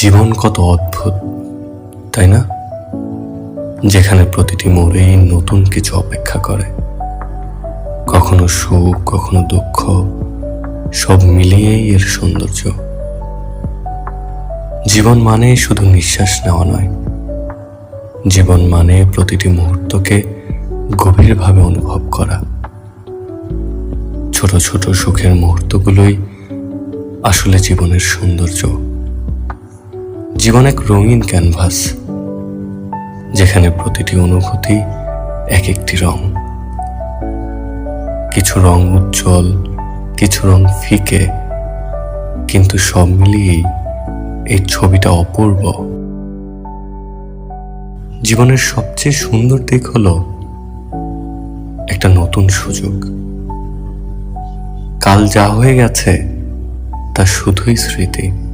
জীবন কত অদ্ভুত, তাই না? যেখানে প্রতিটি মোড়েই নতুন কিছু অপেক্ষা করে, কখনো সুখ, কখনো দুঃখ, সব মিলিয়েই এর সৌন্দর্য। জীবন মানে শুধু নিঃশ্বাস নেওয়া নয়, জীবন মানে প্রতিটি মুহূর্তকে গভীরভাবে অনুভব করা। ছোট ছোট সুখের মুহূর্তগুলোই আসলে জীবনের সৌন্দর্য। জীবন এক রঙিন ক্যানভাস, যেখানে প্রতিটি অনুভূতি এক একটি রং। কিছু রং উজ্জ্বল, কিছু রং ফিকে, কিন্তু সব মিলিয়েই এই ছবিটা অপূর্ব। জীবনের সবচেয়ে সুন্দর দিক হলো একটা নতুন সুযোগ। কাল যা হয়ে গেছে তা শুধুই স্মৃতি।